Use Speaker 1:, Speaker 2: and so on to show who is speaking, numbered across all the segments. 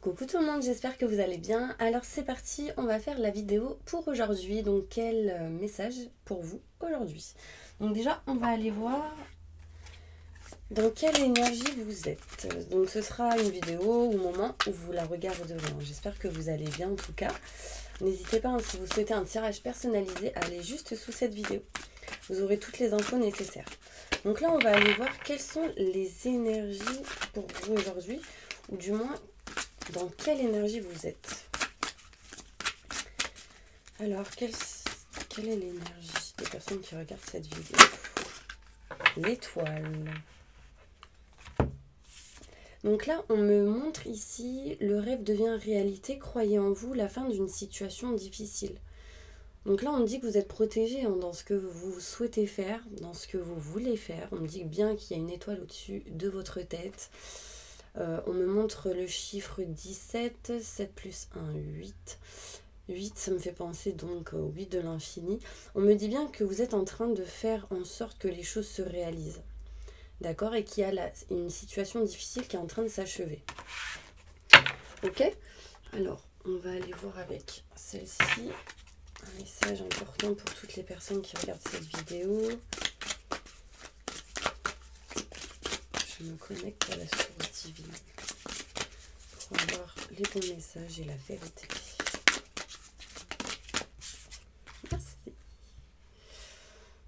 Speaker 1: Coucou tout le monde, j'espère que vous allez bien. Alors c'est parti, on va faire la vidéo pour aujourd'hui. Donc quel message pour vous aujourd'hui? Donc déjà on va aller voir dans quelle énergie vous êtes. Donc ce sera une vidéo au moment où vous la regarderez. J'espère que vous allez bien en tout cas. N'hésitez pas, si vous souhaitez un tirage personnalisé, à aller juste sous cette vidéo. Vous aurez toutes les infos nécessaires. Donc là on va aller voir quelles sont les énergies pour vous aujourd'hui, ou du moins dans quelle énergie vous êtes. Alors, quelle est l'énergie des personnes qui regardent cette vidéo? L'étoile. Donc là, on me montre ici, le rêve devient réalité, croyez en vous, la fin d'une situation difficile. Donc là, on me dit que vous êtes protégé dans ce que vous souhaitez faire, dans ce que vous voulez faire. On me dit bien qu'il y a une étoile au-dessus de votre tête. On me montre le chiffre 17, 7 plus 1, 8. 8, ça me fait penser donc au 8 de l'infini. On me dit bien que vous êtes en train de faire en sorte que les choses se réalisent. D'accord? Et qu'il y a une situation difficile qui est en train de s'achever. Ok? Alors, on va aller voir avec celle-ci. Un message important pour toutes les personnes qui regardent cette vidéo. Je me connecte à la source divine pour avoir les bons messages et la vérité. Merci.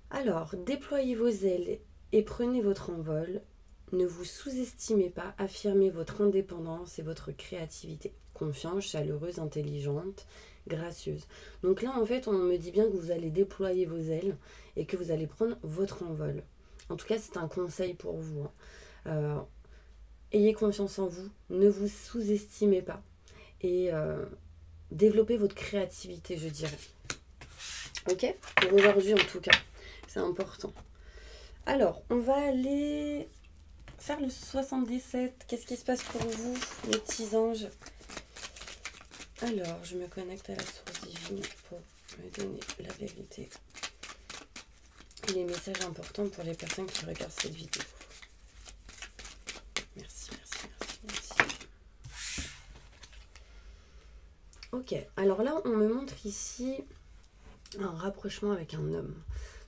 Speaker 1: Alors, déployez vos ailes et prenez votre envol. Ne vous sous-estimez pas, affirmez votre indépendance et votre créativité. Confiante, chaleureuse, intelligente, gracieuse. Donc là, en fait, on me dit bien que vous allez déployer vos ailes et que vous allez prendre votre envol. En tout cas, c'est un conseil pour vous. Ayez confiance en vous, ne vous sous-estimez pas et développez votre créativité, je dirais. Ok? Pour aujourd'hui, en tout cas, c'est important. Alors, on va aller faire le 77. Qu'est-ce qui se passe pour vous, les petits anges? Alors, je me connecte à la source divine pour me donner la vérité et les messages importants pour les personnes qui regardent cette vidéo. Merci, merci, merci, merci. Ok, alors là, on me montre ici un rapprochement avec un homme.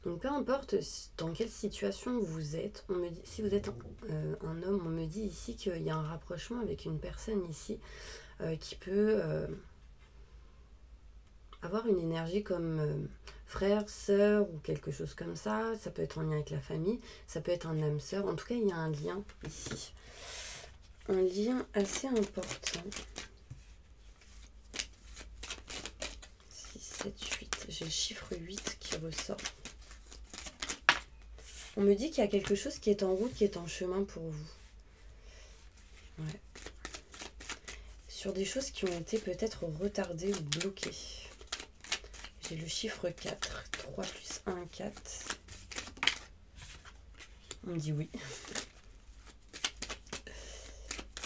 Speaker 1: Donc peu importe dans quelle situation vous êtes, on me dit, si vous êtes un homme, on me dit ici qu'il y a un rapprochement avec une personne ici qui peut avoir une énergie comme frère, sœur ou quelque chose comme ça. Ça peut être en lien avec la famille, ça peut être un âme sœur. En tout cas, il y a un lien ici. Un lien assez important. 6, 7, 8. J'ai le chiffre 8 qui ressort. On me dit qu'il y a quelque chose qui est en route, qui est en chemin pour vous. Ouais. Sur des choses qui ont été peut-être retardées ou bloquées. J'ai le chiffre 4. 3 plus 1, 4. On me dit oui.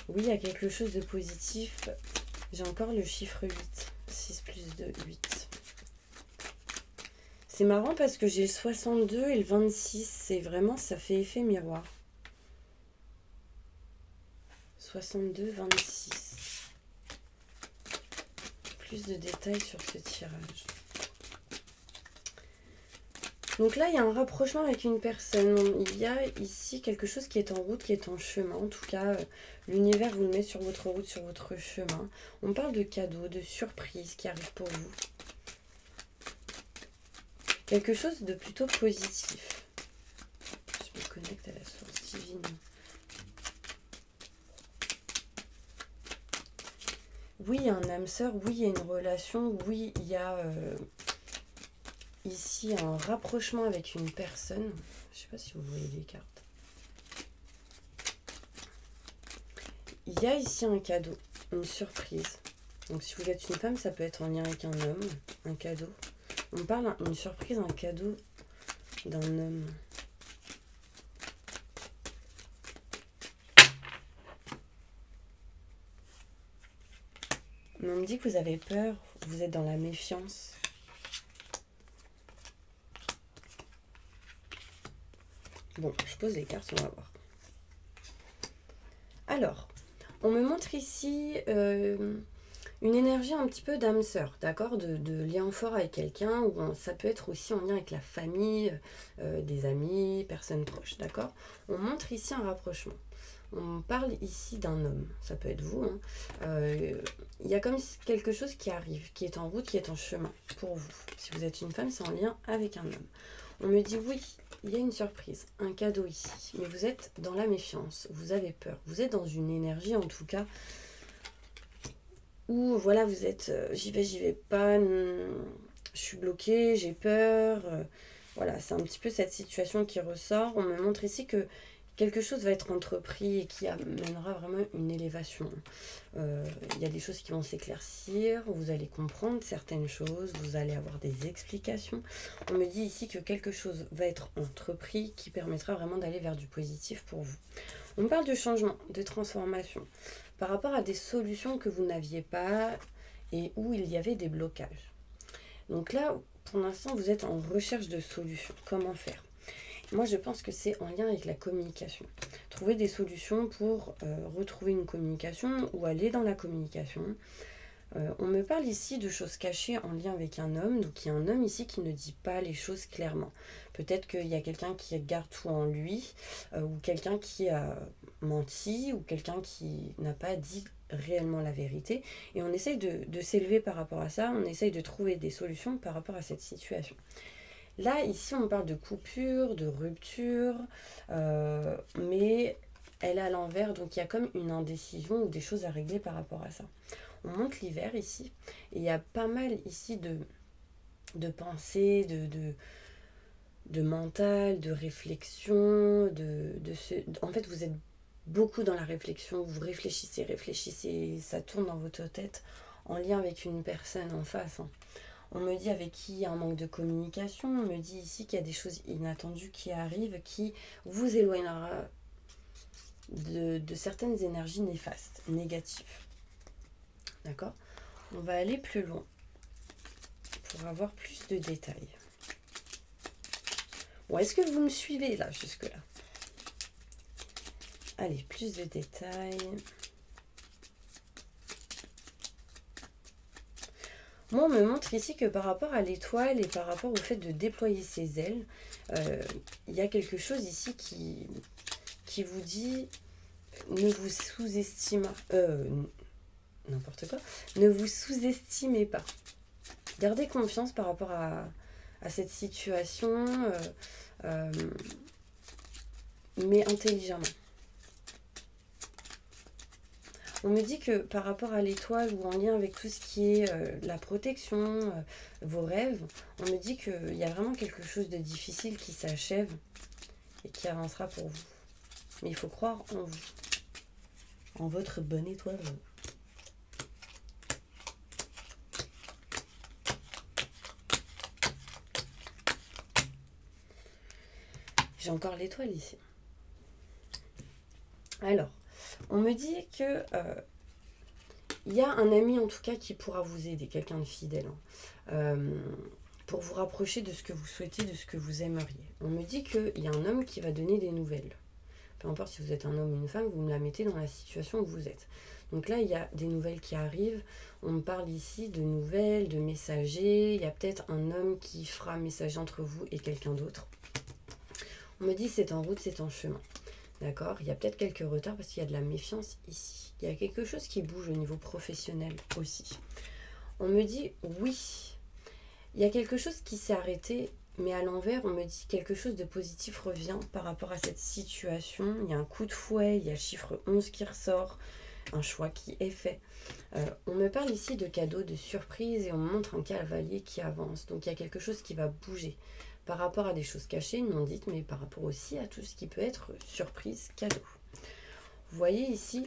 Speaker 1: Oui, il y a quelque chose de positif. J'ai encore le chiffre 8. 6 plus 2, 8. C'est marrant parce que j'ai le 62 et le 26. C'est vraiment, ça fait effet miroir. 62, 26. Plus de détails sur ce tirage. Donc là, il y a un rapprochement avec une personne. Il y a ici quelque chose qui est en route, qui est en chemin. En tout cas, l'univers vous le met sur votre route, sur votre chemin. On parle de cadeaux, de surprises qui arrivent pour vous. Quelque chose de plutôt positif. Je me connecte à la source divine. Oui, il y a un âme sœur. Oui, il y a une relation. Oui, il y a ici un rapprochement avec une personne. Je ne sais pas si vous voyez les cartes. Il y a ici un cadeau, une surprise. Donc si vous êtes une femme, ça peut être en lien avec un homme, un cadeau. On parle d'une surprise, un cadeau d'un homme. Mais on me dit que vous avez peur, vous êtes dans la méfiance. Bon, je pose les cartes, on va voir. Alors, On me montre ici une énergie un petit peu d'âme sœur, d'accord, de lien fort avec quelqu'un, ou ça peut être aussi en lien avec la famille, des amis, personnes proches, d'accord. On montre ici un rapprochement. On parle ici d'un homme, ça peut être vous, hein. Il y a comme quelque chose qui arrive, qui est en route, qui est en chemin pour vous. Si vous êtes une femme, c'est en lien avec un homme. On me dit oui, il y a une surprise, un cadeau ici, mais vous êtes dans la méfiance, vous avez peur, vous êtes dans une énergie en tout cas, où voilà, vous êtes j'y vais pas, je suis bloquée, j'ai peur, voilà, c'est un petit peu cette situation qui ressort. On me montre ici que quelque chose va être entrepris et qui amènera vraiment une élévation. Il y a des choses qui vont s'éclaircir, vous allez comprendre certaines choses, vous allez avoir des explications. On me dit ici que quelque chose va être entrepris qui permettra vraiment d'aller vers du positif pour vous. On me parle de changement, de transformation, par rapport à des solutions que vous n'aviez pas et où il y avait des blocages. Donc là, pour l'instant, vous êtes en recherche de solutions. Comment faire ? Moi, je pense que c'est en lien avec la communication. Trouver des solutions pour retrouver une communication ou aller dans la communication. On me parle ici de choses cachées en lien avec un homme. Donc, il y a un homme ici qui ne dit pas les choses clairement. Peut-être qu'il y a quelqu'un qui garde tout en lui, ou quelqu'un qui a menti, ou quelqu'un qui n'a pas dit réellement la vérité. Et on essaye de s'élever par rapport à ça. On essaye de trouver des solutions par rapport à cette situation. Là, ici, on parle de coupure, de rupture, mais elle est à l'envers, donc il y a comme une indécision ou des choses à régler par rapport à ça. On monte l'hiver ici, et il y a pas mal ici de pensées, de mental, de réflexion, en fait, vous êtes beaucoup dans la réflexion, vous réfléchissez, ça tourne dans votre tête en lien avec une personne en face, hein. On me dit avec qui il y a un manque de communication. On me dit ici qu'il y a des choses inattendues qui arrivent, qui vous éloignera de certaines énergies néfastes, négatives. D'accord ? On va aller plus loin pour avoir plus de détails. Bon, est-ce que vous me suivez là, jusque-là ? Allez, plus de détails. Moi, on me montre ici que par rapport à l'étoile et par rapport au fait de déployer ses ailes, il y a quelque chose ici qui vous dit ne vous sous-estimez n'importe quoi, ne vous sous-estimez pas. Gardez confiance par rapport à cette situation, mais intelligemment. On me dit que par rapport à l'étoile ou en lien avec tout ce qui est la protection, vos rêves, on me dit qu'il y a vraiment quelque chose de difficile qui s'achève et qui avancera pour vous. Mais il faut croire en vous, en votre bonne étoile. J'ai encore l'étoile ici. Alors, on me dit que il y a un ami en tout cas qui pourra vous aider, quelqu'un de fidèle, hein, pour vous rapprocher de ce que vous souhaitez, de ce que vous aimeriez. On me dit qu'il y a un homme qui va donner des nouvelles. Peu importe si vous êtes un homme ou une femme, vous me la mettez dans la situation où vous êtes. Donc là, il y a des nouvelles qui arrivent. On me parle ici de nouvelles, de messagers. Il y a peut-être un homme qui fera messager entre vous et quelqu'un d'autre. On me dit c'est en route, c'est en chemin. D'accord ? Il y a peut-être quelques retards parce qu'il y a de la méfiance ici. Il y a quelque chose qui bouge au niveau professionnel aussi. On me dit oui. Il y a quelque chose qui s'est arrêté, mais à l'envers, on me dit quelque chose de positif revient par rapport à cette situation. Il y a un coup de fouet, il y a le chiffre 11 qui ressort, un choix qui est fait. On me parle ici de cadeaux, de surprises et on me montre un cavalier qui avance. Donc il y a quelque chose qui va bouger par rapport à des choses cachées, non dites, mais par rapport aussi à tout ce qui peut être surprise, cadeau. Vous voyez ici,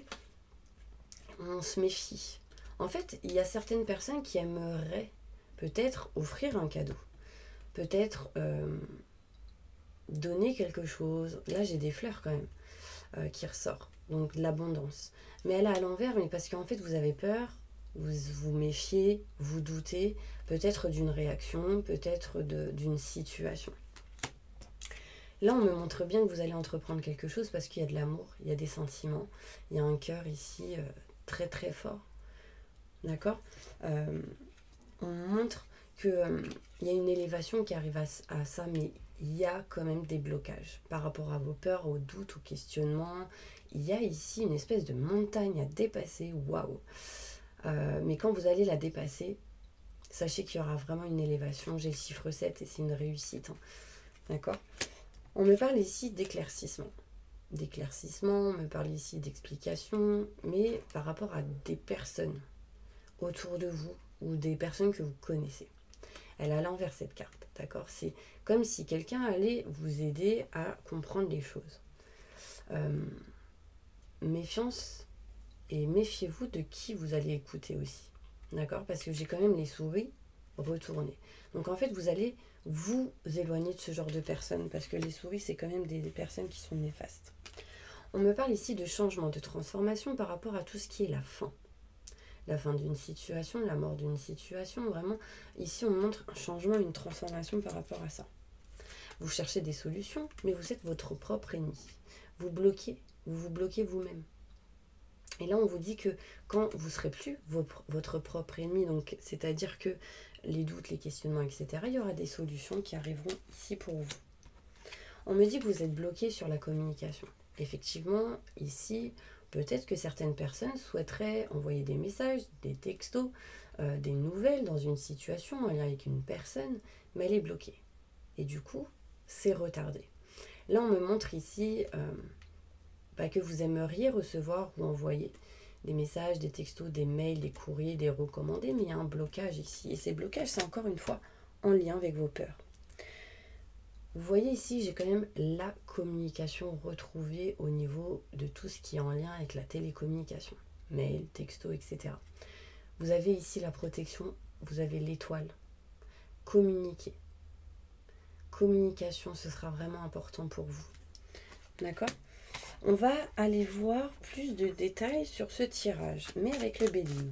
Speaker 1: on se méfie. En fait, il y a certaines personnes qui aimeraient peut-être offrir un cadeau. Peut-être donner quelque chose. Là, j'ai des fleurs quand même qui ressortent. Donc, de l'abondance. Mais elle est à l'envers, mais parce qu'en fait, vous avez peur, vous vous méfiez, vous doutez, peut-être d'une réaction, peut-être d'une situation. Là, on me montre bien que vous allez entreprendre quelque chose parce qu'il y a de l'amour, il y a des sentiments, il y a un cœur ici très très fort. D'accord. On montre qu'il y a une élévation qui arrive à ça, mais il y a quand même des blocages par rapport à vos peurs, aux doutes, aux questionnements. Il y a ici une espèce de montagne à dépasser, waouh. Mais quand vous allez la dépasser, sachez qu'il y aura vraiment une élévation. J'ai le chiffre 7 et c'est une réussite. Hein. D'accord. On me parle ici d'éclaircissement. D'éclaircissement, on me parle ici d'explication, mais par rapport à des personnes autour de vous ou des personnes que vous connaissez. Elle a l'envers cette carte, d'accord? C'est comme si quelqu'un allait vous aider à comprendre les choses. Méfiance et méfiez-vous de qui vous allez écouter aussi, d'accord? Parce que j'ai quand même les souris retournées. Donc en fait, vous allez vous éloigner de ce genre de personnes parce que les souris, c'est quand même des personnes qui sont néfastes. On me parle ici de changement, de transformation par rapport à tout ce qui est la fin. La fin d'une situation, la mort d'une situation, vraiment, ici on montre un changement, une transformation par rapport à ça. Vous cherchez des solutions, mais vous êtes votre propre ennemi. Vous vous bloquez vous-même. Et là on vous dit que quand vous ne serez plus votre propre ennemi, donc c'est-à-dire que les doutes, les questionnements, etc., il y aura des solutions qui arriveront ici pour vous. On me dit que vous êtes bloqué sur la communication. Effectivement, ici, peut-être que certaines personnes souhaiteraient envoyer des messages, des textos, des nouvelles dans une situation, en lien avec une personne, mais elle est bloquée. Et du coup, c'est retardé. Là, on me montre ici que vous aimeriez recevoir ou envoyer des messages, des textos, des mails, des courriers, des recommandés, mais il y a un blocage ici. Et ces blocages, c'est encore une fois en lien avec vos peurs. Vous voyez ici, j'ai quand même la communication retrouvée au niveau de tout ce qui est en lien avec la télécommunication, mail, texto, etc. Vous avez ici la protection, vous avez l'étoile. Communiquer. Communication, ce sera vraiment important pour vous. D'accord ? On va aller voir plus de détails sur ce tirage, mais avec le Béline.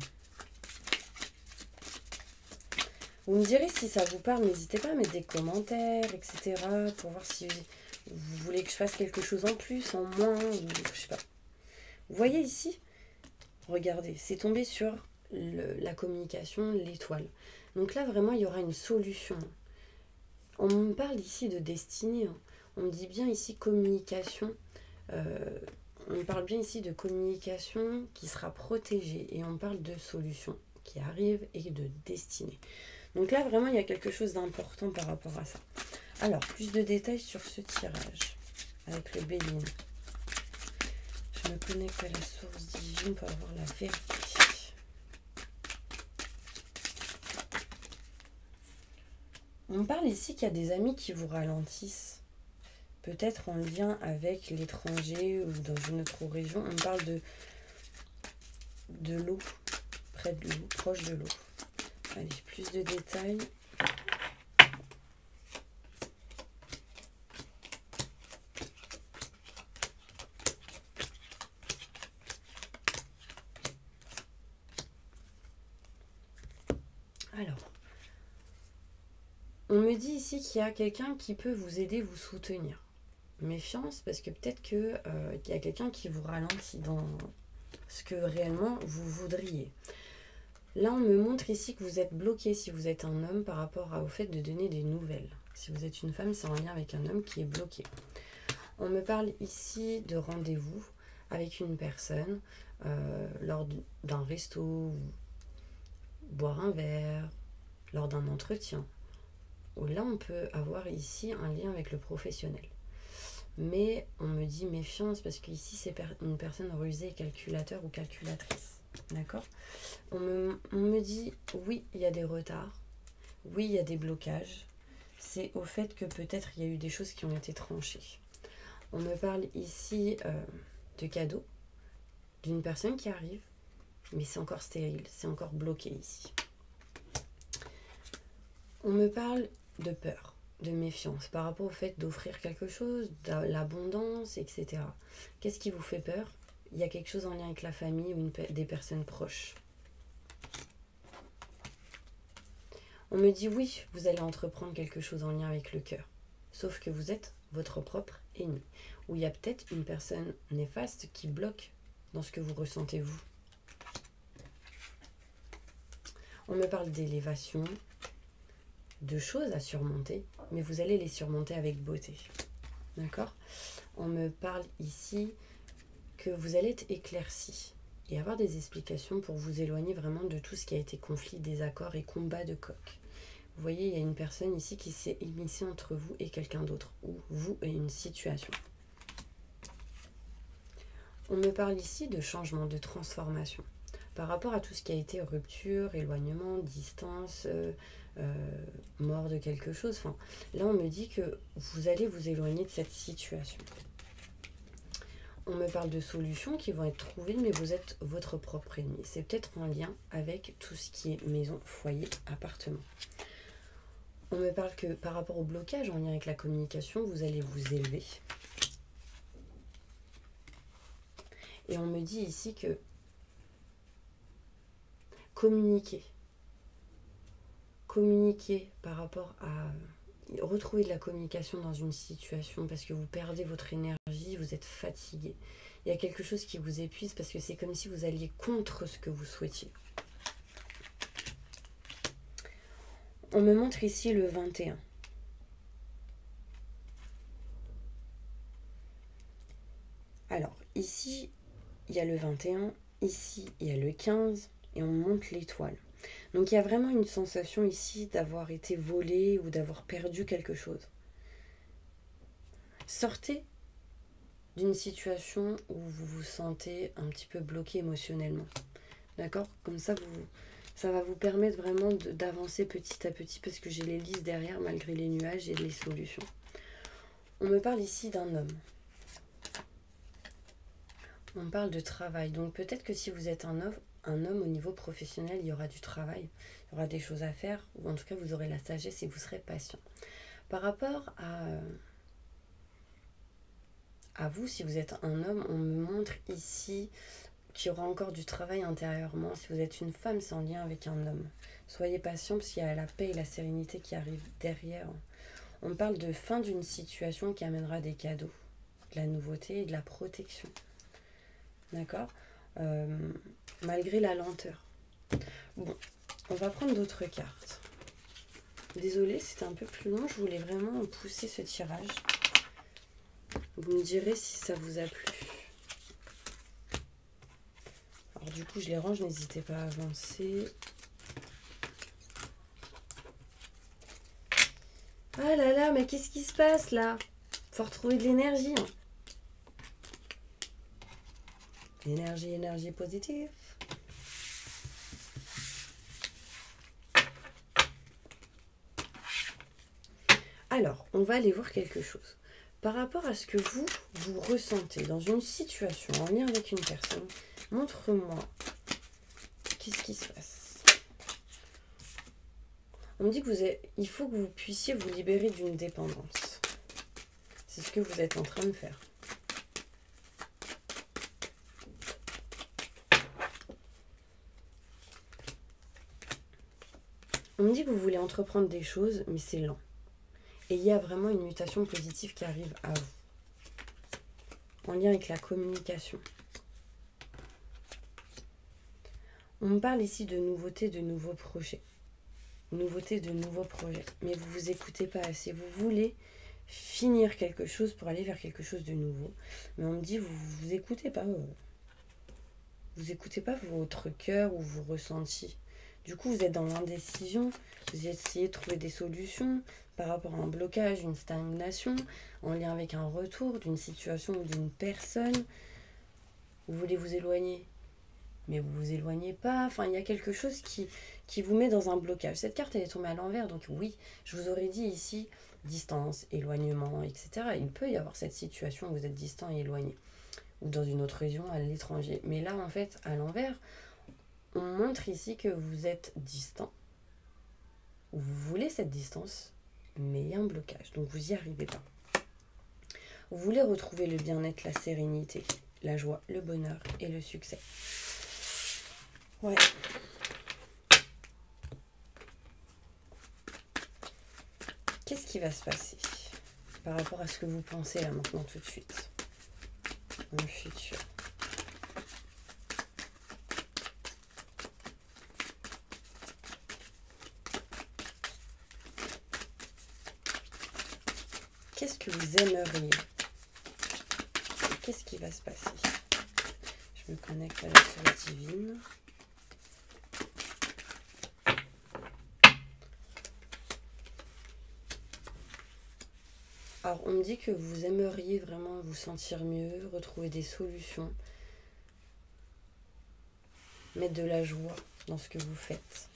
Speaker 1: Vous me direz si ça vous parle, n'hésitez pas à mettre des commentaires, etc. pour voir si vous voulez que je fasse quelque chose en plus, en moins, ou je sais pas. Vous voyez ici, regardez, c'est tombé sur la communication, l'étoile. Donc là, vraiment, il y aura une solution. On me parle ici de destinée. On me dit bien ici communication. On me parle bien ici de communication qui sera protégée. Et on parle de solution qui arrive et de destinée. Donc là, vraiment, il y a quelque chose d'important par rapport à ça. Alors, plus de détails sur ce tirage avec le Béline. Je me connecte à la source divine pour avoir la vérité. On me parle ici qu'il y a des amis qui vous ralentissent. Peut-être en lien avec l'étranger ou dans une autre région. On me parle de l'eau, près de l'eau, proche de l'eau. Allez, plus de détails. Alors, on me dit ici qu'il y a quelqu'un qui peut vous aider, vous soutenir. Méfiance, parce que peut-être qu'il y a quelqu'un qui vous ralentit dans ce que réellement vous voudriez. Là, on me montre ici que vous êtes bloqué si vous êtes un homme par rapport au fait de donner des nouvelles. Si vous êtes une femme, c'est en lien avec un homme qui est bloqué. On me parle ici de rendez-vous avec une personne lors d'un resto, boire un verre, lors d'un entretien. Où là, on peut avoir ici un lien avec le professionnel. Mais on me dit méfiance parce qu'ici, c'est une personne rusée, calculateur ou calculatrice. D'accord ? On me dit, oui, il y a des retards. Oui, il y a des blocages. C'est au fait que peut-être il y a eu des choses qui ont été tranchées. On me parle ici de cadeaux, d'une personne qui arrive, mais c'est encore stérile, c'est encore bloqué ici. On me parle de peur, de méfiance par rapport au fait d'offrir quelque chose, de l'abondance, etc. Qu'est-ce qui vous fait peur ? Il y a quelque chose en lien avec la famille ou des personnes proches. On me dit oui, vous allez entreprendre quelque chose en lien avec le cœur. Sauf que vous êtes votre propre ennemi. Ou il y a peut-être une personne néfaste qui bloque dans ce que vous ressentez vous. On me parle d'élévation, de choses à surmonter, mais vous allez les surmonter avec beauté. D'accord? On me parle ici que vous allez être éclairci et avoir des explications pour vous éloigner vraiment de tout ce qui a été conflit, désaccord et combat de coq. Vous voyez, il y a une personne ici qui s'est immiscée entre vous et quelqu'un d'autre, ou vous et une situation. On me parle ici de changement, de transformation. Par rapport à tout ce qui a été rupture, éloignement, distance, mort de quelque chose. Enfin, là, on me dit que vous allez vous éloigner de cette situation. On me parle de solutions qui vont être trouvées, mais vous êtes votre propre ennemi. C'est peut-être en lien avec tout ce qui est maison, foyer, appartement. On me parle que par rapport au blocage en lien avec la communication, vous allez vous élever. Et on me dit ici que communiquer par rapport à retrouver de la communication dans une situation parce que vous perdez votre énergie, vous êtes fatigué. Il y a quelque chose qui vous épuise parce que c'est comme si vous alliez contre ce que vous souhaitiez. On me montre ici le 21. Alors, ici, il y a le 21, ici, il y a le 15, et on monte l'étoile. Donc, il y a vraiment une sensation ici d'avoir été volé ou d'avoir perdu quelque chose. Sortez d'une situation où vous vous sentez un petit peu bloqué émotionnellement. D'accord? Comme ça, ça va vous permettre vraiment d'avancer petit à petit parce que j'ai les listes derrière malgré les nuages et les solutions. On me parle ici d'un homme. On parle de travail. Donc peut-être que si vous êtes un homme au niveau professionnel, il y aura du travail, il y aura des choses à faire, ou en tout cas vous aurez la sagesse et vous serez patient. Par rapport à vous, si vous êtes un homme, on me montre ici qu'il y aura encore du travail intérieurement. Si vous êtes une femme, c'est en lien avec un homme. Soyez patient parce qu'il y a la paix et la sérénité qui arrivent derrière. On parle de fin d'une situation qui amènera des cadeaux, de la nouveauté et de la protection. D'accord? Malgré la lenteur. Bon, on va prendre d'autres cartes. Désolée, c'était un peu plus long. Je voulais vraiment pousser ce tirage. Vous me direz si ça vous a plu. Alors du coup, je les range. N'hésitez pas à avancer. Ah là là, mais qu'est-ce qui se passe là? Faut retrouver de l'énergie. Hein. Énergie positive. Alors, on va aller voir quelque chose. Par rapport à ce que vous ressentez dans une situation en lien avec une personne, montre-moi qu'est-ce qui se passe. On me dit que il faut que vous puissiez vous libérer d'une dépendance. C'est ce que vous êtes en train de faire. On me dit que vous voulez entreprendre des choses, mais c'est lent. Et il y a vraiment une mutation positive qui arrive à vous. En lien avec la communication. On me parle ici de nouveautés, de nouveaux projets. Nouveautés, de nouveaux projets. Mais vous ne vous écoutez pas assez. Vous voulez finir quelque chose pour aller vers quelque chose de nouveau. Mais on me dit, vous écoutez pas. Vous écoutez pas votre cœur ou vos ressentis. Du coup, vous êtes dans l'indécision, vous essayez de trouver des solutions par rapport à un blocage, une stagnation, en lien avec un retour d'une situation ou d'une personne. Vous voulez vous éloigner, mais vous vous éloignez pas. Enfin, il y a quelque chose qui vous met dans un blocage. Cette carte, elle est tombée à l'envers, donc oui, je vous aurais dit ici, distance, éloignement, etc. Il peut y avoir cette situation où vous êtes distant et éloigné, ou dans une autre région, à l'étranger. Mais là, en fait, à l'envers, on montre ici que vous êtes distant, ou vous voulez cette distance, mais il y a un blocage, donc vous n'y arrivez pas. Vous voulez retrouver le bien-être, la sérénité, la joie, le bonheur et le succès. Ouais. Qu'est-ce qui va se passer? par rapport à ce que vous pensez là maintenant tout de suite, dans le futur. Qu'est-ce que vous aimeriez? Qu'est-ce qui va se passer? Je me connecte à la source divine. Alors, on me dit que vous aimeriez vraiment vous sentir mieux, retrouver des solutions, mettre de la joie dans ce que vous faites,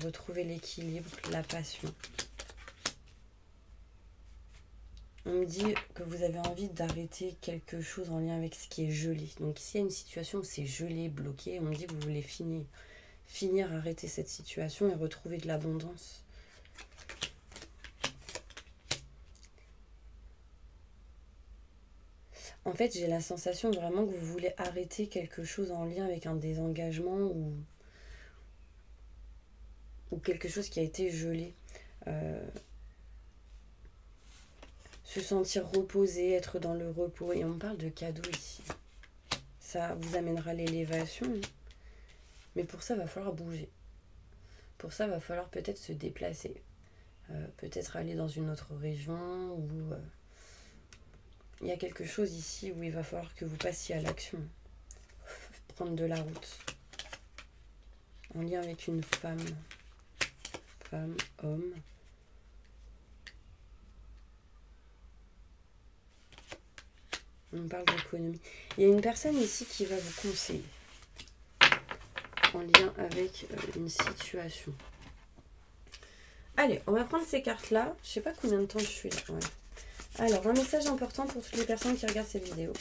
Speaker 1: retrouver l'équilibre, la passion. On me dit que vous avez envie d'arrêter quelque chose en lien avec ce qui est gelé. Donc, s'il y a une situation où c'est gelé, bloqué, on me dit que vous voulez finir, arrêter cette situation et retrouver de l'abondance. En fait, j'ai la sensation vraiment que vous voulez arrêter quelque chose en lien avec un désengagement ou quelque chose qui a été gelé. Se sentir reposé, être dans le repos. Et on parle de cadeaux ici. Ça vous amènera l'élévation. Mais pour ça, il va falloir bouger. Pour ça, il va falloir peut-être se déplacer. Peut-être aller dans une autre région ou... il y a quelque chose ici où il va falloir que vous passiez à l'action. Prendre de la route. En lien avec une femme. Femme, homme. On parle d'économie. Il y a une personne ici qui va vous conseiller. En lien avec une situation. Allez, on va prendre ces cartes-là. Je ne sais pas combien de temps je suis là. Ouais. Alors, un message important pour toutes les personnes qui regardent cette vidéo.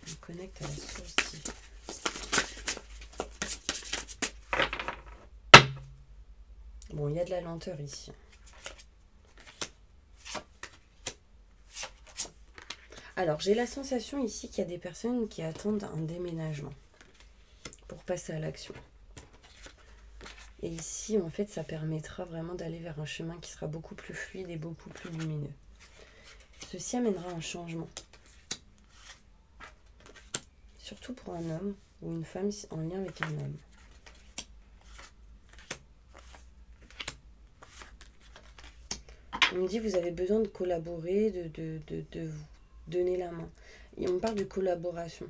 Speaker 1: Je me connecte à la source divine. Bon, il y a de la lenteur ici. Alors, j'ai la sensation ici qu'il y a des personnes qui attendent un déménagement pour passer à l'action. Et ici, en fait, ça permettra vraiment d'aller vers un chemin qui sera beaucoup plus fluide et beaucoup plus lumineux. Ceci amènera un changement. Surtout pour un homme ou une femme en lien avec un homme. On me dit que vous avez besoin de collaborer, de vous donner la main. Et on parle de collaboration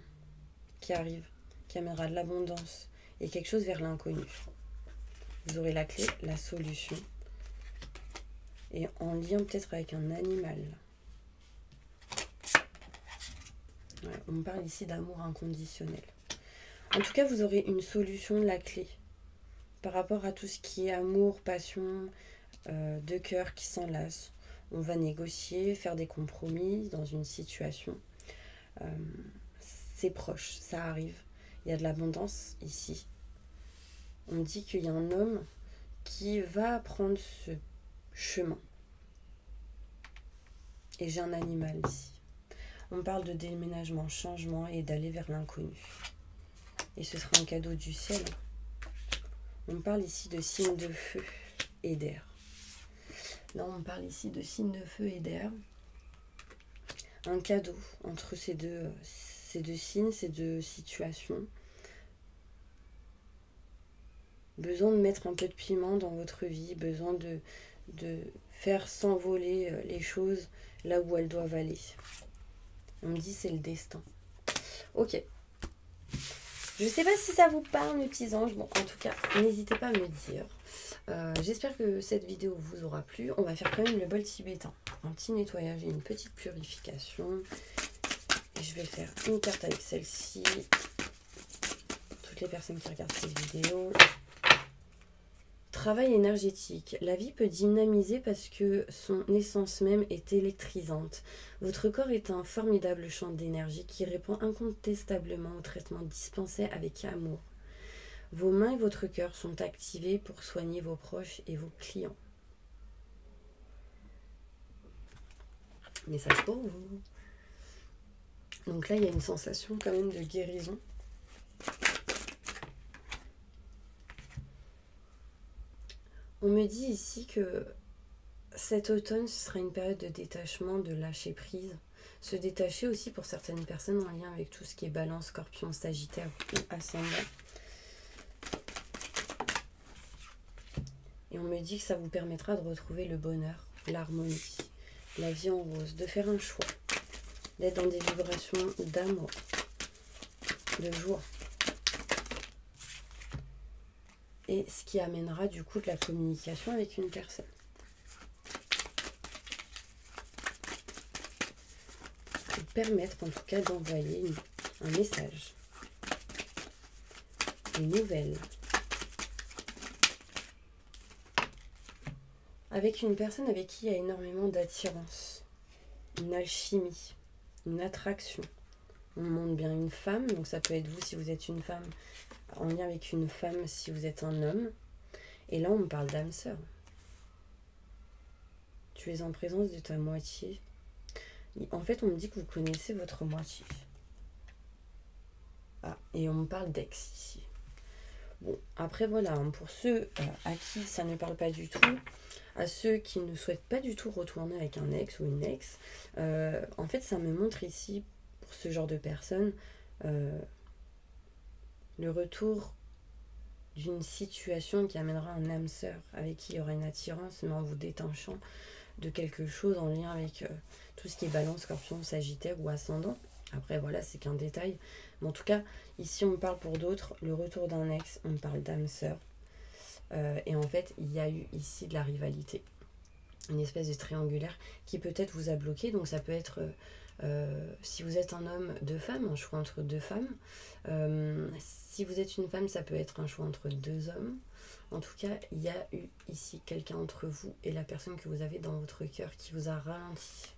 Speaker 1: qui arrive, qui amènera de l'abondance et quelque chose vers l'inconnu. Vous aurez la clé, la solution. Et en lien peut-être avec un animal. Ouais, on parle ici d'amour inconditionnel. En tout cas, vous aurez une solution, la clé. Par rapport à tout ce qui est amour, passion, de cœur qui s'enlacent. On va négocier, faire des compromis dans une situation. C'est proche, ça arrive. Il y a de l'abondance ici. On me dit qu'il y a un homme qui va prendre ce chemin. Et j'ai un animal ici. On parle de déménagement, changement et d'aller vers l'inconnu. Et ce sera un cadeau du ciel. On parle ici de signes de feu et d'air. Là, on parle ici de signes de feu et d'air. Un cadeau entre ces deux signes, ces deux situations. Besoin de mettre un peu de piment dans votre vie, besoin de faire s'envoler les choses là où elles doivent aller. On me dit c'est le destin. Ok. Je ne sais pas si ça vous parle mes petits anges. Bon, en tout cas, n'hésitez pas à me dire. J'espère que cette vidéo vous aura plu. On va faire quand même le bol tibétain. Un petit nettoyage et une petite purification. Et je vais faire une carte avec celle-ci. Toutes les personnes qui regardent cette vidéo. Travail énergétique. La vie peut dynamiser parce que son essence même est électrisante. Votre corps est un formidable champ d'énergie qui répond incontestablement au traitement dispensé avec amour. Vos mains et votre cœur sont activés pour soigner vos proches et vos clients. Message pour vous. Donc là, il y a une sensation quand même de guérison. On me dit ici que cet automne, ce sera une période de détachement, de lâcher prise. Se détacher aussi pour certaines personnes en lien avec tout ce qui est balance, scorpion, sagittaire ou ascendant. Et on me dit que ça vous permettra de retrouver le bonheur, l'harmonie, la vie en rose, de faire un choix, d'être dans des vibrations d'amour, de joie. Et ce qui amènera du coup de la communication avec une personne. Permettre en tout cas d'envoyer un message, une nouvelle, avec une personne avec qui il y a énormément d'attirance, une alchimie, une attraction. On montre bien une femme, donc ça peut être vous si vous êtes une femme, en lien avec une femme si vous êtes un homme. Et là on me parle d'âme sœur. Tu es en présence de ta moitié. En fait, on me dit que vous connaissez votre moitié. Ah, et on me parle d'ex ici. Bon, après voilà, pour ceux à qui ça ne parle pas du tout, à ceux qui ne souhaitent pas du tout retourner avec un ex ou une ex, en fait, ça me montre ici, pour ce genre de personnes, le retour d'une situation qui amènera un âme sœur avec qui il y aura une attirance, mais en vous détachant de quelque chose en lien avec tout ce qui est balance, scorpion, sagittaire ou ascendant. Après voilà, c'est qu'un détail, mais en tout cas ici on me parle pour d'autres le retour d'un ex, on me parle d'âme sœur, et en fait il y a eu ici de la rivalité, une espèce de triangulaire qui peut-être vous a bloqué. Donc ça peut être si vous êtes un homme, deux femmes, un choix entre deux femmes, si vous êtes une femme, ça peut être un choix entre deux hommes. En tout cas, il y a eu ici quelqu'un entre vous et la personne que vous avez dans votre cœur qui vous a ralenti.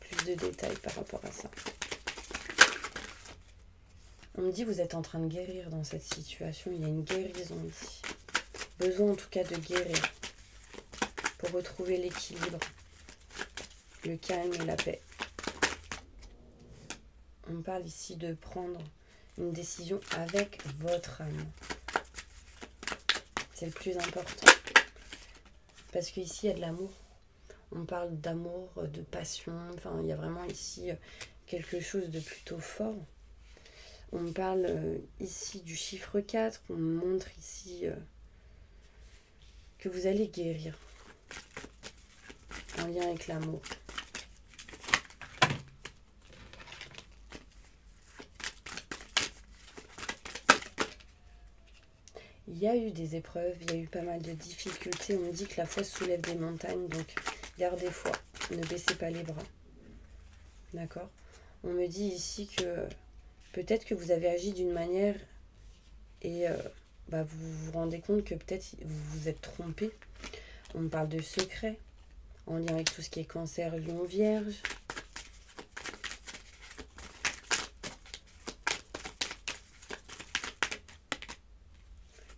Speaker 1: Plus de détails par rapport à ça. On me dit que vous êtes en train de guérir dans cette situation. Il y a une guérison ici. Besoin en tout cas de guérir pour retrouver l'équilibre, le calme et la paix. On parle ici de prendre une décision avec votre âme. C'est le plus important. Parce qu'ici, il y a de l'amour. On parle d'amour, de passion. Enfin, il y a vraiment ici quelque chose de plutôt fort. On parle ici du chiffre 4. On montre ici que vous allez guérir en lien avec l'amour. Il y a eu des épreuves, il y a eu pas mal de difficultés. On me dit que la foi soulève des montagnes, donc gardez foi, ne baissez pas les bras. D'accord? On me dit ici que peut-être que vous avez agi d'une manière et vous vous rendez compte que peut-être vous vous êtes trompé. On me parle de secrets, en lien avec tout ce qui est cancer, lion, vierge.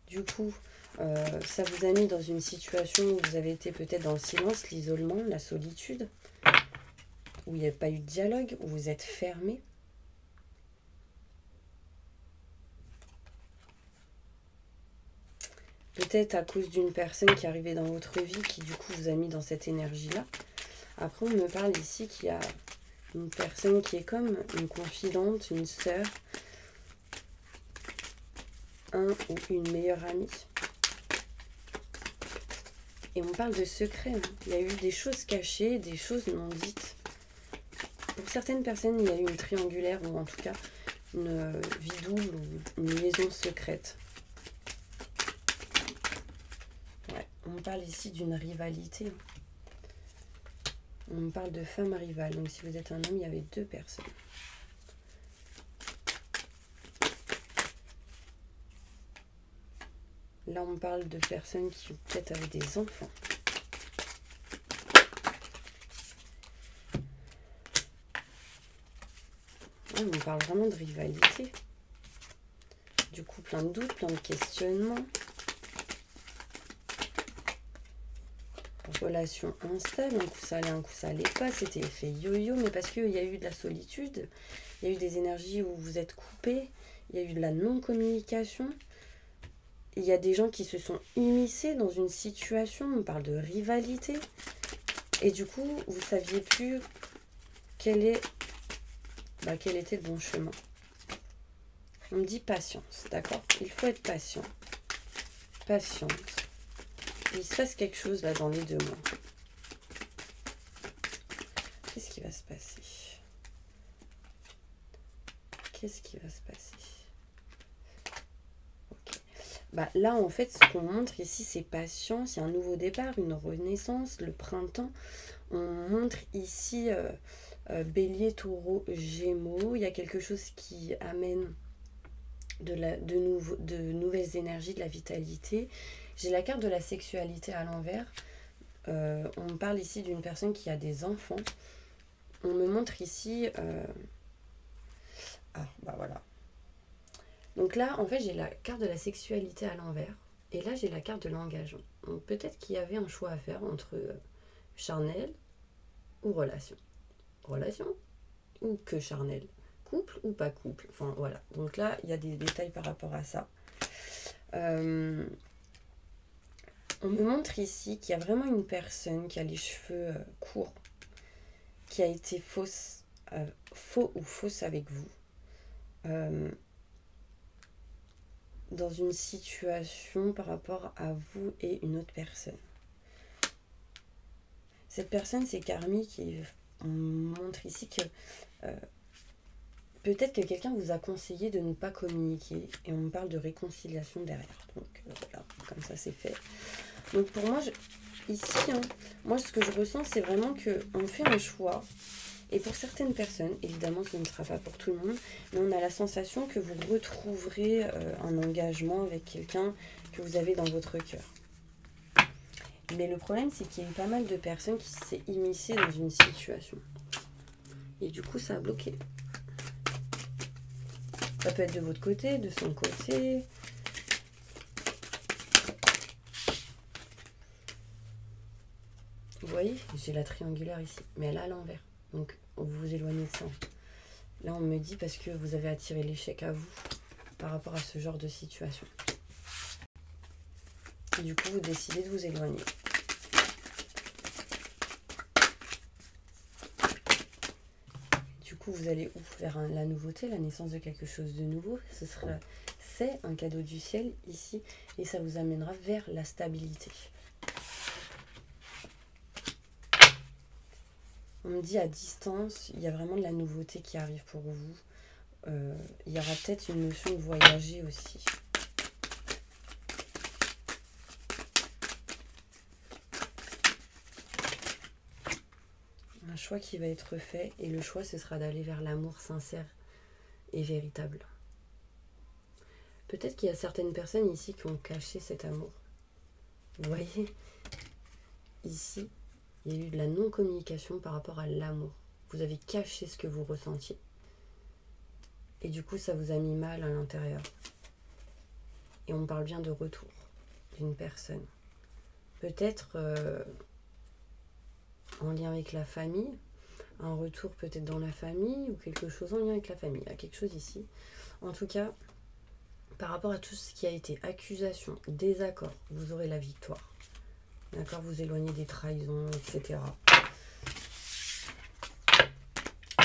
Speaker 1: Du coup, ça vous a mis dans une situation où vous avez été peut-être dans le silence, l'isolement, la solitude, où il n'y a pas eu de dialogue, où vous êtes fermé. Peut-être à cause d'une personne qui est arrivée dans votre vie, qui du coup vous a mis dans cette énergie-là. Après, on me parle ici qu'il y a une personne qui est comme une confidente, une sœur, un ou une meilleure amie. Et on parle de secrets. Hein. Il y a eu des choses cachées, des choses non dites. Pour certaines personnes, il y a eu une triangulaire ou en tout cas une vie double ou une liaison secrète. Ouais, on parle ici d'une rivalité. On parle de femme rivale. Donc si vous êtes un homme, il y avait deux personnes. Là, on parle de personnes qui peut-être avaient des enfants. Ouais, on parle vraiment de rivalité. Du coup, plein de doutes, plein de questionnements. Relation instable, un coup ça allait, un coup ça allait pas. C'était effet yo-yo, mais parce qu'il y a eu de la solitude, il y a eu des énergies où vous êtes coupés, il y a eu de la non-communication. il y a des gens qui se sont immiscés dans une situation, on parle de rivalité, et du coup, vous ne saviez plus quel était le bon chemin. On me dit patience, d'accord? Il faut être patient. Patience. Il se passe quelque chose là dans les 2 mois. Qu'est-ce qui va se passer? Qu'est-ce qui va se passer? Ok. Bah, là, en fait, ce qu'on montre ici, c'est patience. Il y a un nouveau départ, une renaissance, le printemps. On montre ici Bélier, Taureau, Gémeaux. Il y a quelque chose qui amène de nouvelles énergies, de la vitalité. J'ai la carte de la sexualité à l'envers. On me parle ici d'une personne qui a des enfants. On me montre ici... Ah, bah voilà. Donc là, en fait, j'ai la carte de la sexualité à l'envers. Et là, j'ai la carte de l'engagement. Donc peut-être qu'il y avait un choix à faire entre charnel ou relation. Relation ou que charnel. Couple ou pas couple. Enfin, voilà. Donc là, il y a des détails par rapport à ça. On me montre ici qu'il y a vraiment une personne qui a les cheveux courts, qui a été faux ou fausse avec vous. Dans une situation par rapport à vous et une autre personne. Cette personne, c'est karmique et on montre ici que peut-être que quelqu'un vous a conseillé de ne pas communiquer et on me parle de réconciliation derrière. Donc voilà, comme ça c'est fait. Donc pour moi, ici, moi ce que je ressens, c'est vraiment qu'on fait un choix. Et pour certaines personnes, évidemment ce ne sera pas pour tout le monde, mais on a la sensation que vous retrouverez un engagement avec quelqu'un que vous avez dans votre cœur. Mais le problème, c'est qu'il y a eu pas mal de personnes qui s'est immiscées dans une situation. Et du coup, ça a bloqué. Ça peut être de votre côté, de son côté. Vous voyez, j'ai la triangulaire ici, mais elle est à l'envers. Donc, vous vous éloignez de ça. Là, on me dit parce que vous avez attiré l'échec à vous par rapport à ce genre de situation. Et du coup, vous décidez de vous éloigner. Du coup, vous allez où? Vers la nouveauté, la naissance de quelque chose de nouveau. C'est un cadeau du ciel ici. Et ça vous amènera vers la stabilité. On me dit à distance, il y a vraiment de la nouveauté qui arrive pour vous. Il y aura peut-être une notion de voyager aussi. Un choix qui va être fait et le choix ce sera d'aller vers l'amour sincère et véritable. Peut-être qu'il y a certaines personnes ici qui ont caché cet amour. Vous voyez, ici, il y a eu de la non-communication par rapport à l'amour. Vous avez caché ce que vous ressentiez. Et du coup, ça vous a mis mal à l'intérieur. Et on parle bien de retour d'une personne. Peut-être en lien avec la famille, un retour peut-être dans la famille ou quelque chose en lien avec la famille. Il y a quelque chose ici. En tout cas, par rapport à tout ce qui a été accusation, désaccord, vous aurez la victoire. D'accord, vous éloignez des trahisons, etc.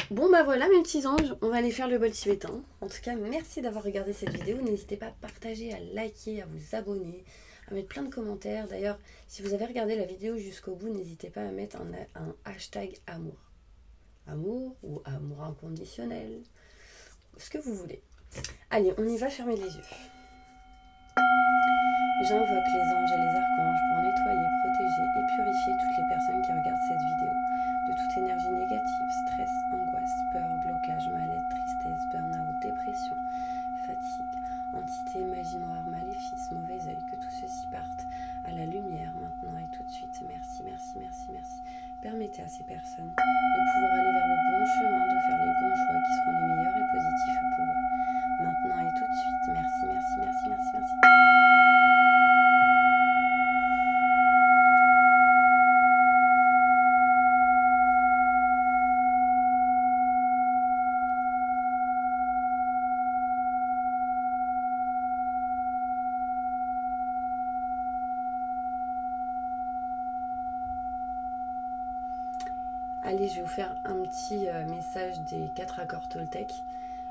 Speaker 1: Bon bah voilà mes petits anges, on va aller faire le bol tibétain. En tout cas, merci d'avoir regardé cette vidéo. N'hésitez pas à partager, à liker, à vous abonner, à mettre plein de commentaires. D'ailleurs, si vous avez regardé la vidéo jusqu'au bout, n'hésitez pas à mettre un hashtag amour. Amour ou amour inconditionnel. Ce que vous voulez. Allez, on y va, fermer les yeux. J'invoque les anges et les archanges pour nettoyer, protéger et purifier toutes les personnes qui regardent cette vidéo de toute énergie négative, stress, angoisse, peur, blocage, mal-être, tristesse, burn-out, dépression, fatigue, entité, magie noire, maléfice, mauvais œil, que tout ceci parte à la lumière maintenant et tout de suite. Merci, merci, merci, merci. Permettez à ces personnes de pouvoir aller vers le bon chemin, de faire les bons choix qui seront les meilleurs et positifs pour eux. Maintenant et tout de suite. Merci, merci, merci, merci, merci. Allez, je vais vous faire un petit message des 4 accords Toltec.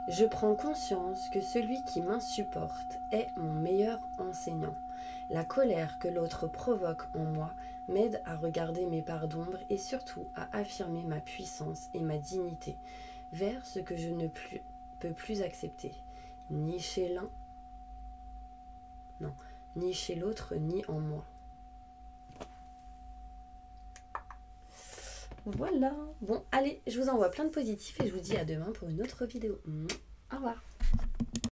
Speaker 1: Je prends conscience que celui qui m'insupporte est mon meilleur enseignant. La colère que l'autre provoque en moi m'aide à regarder mes parts d'ombre et surtout à affirmer ma puissance et ma dignité vers ce que je ne peux plus accepter, ni chez l'un, non, ni chez l'autre, ni en moi. Voilà. Bon, allez, je vous envoie plein de positifs et je vous dis à demain pour une autre vidéo. Au revoir.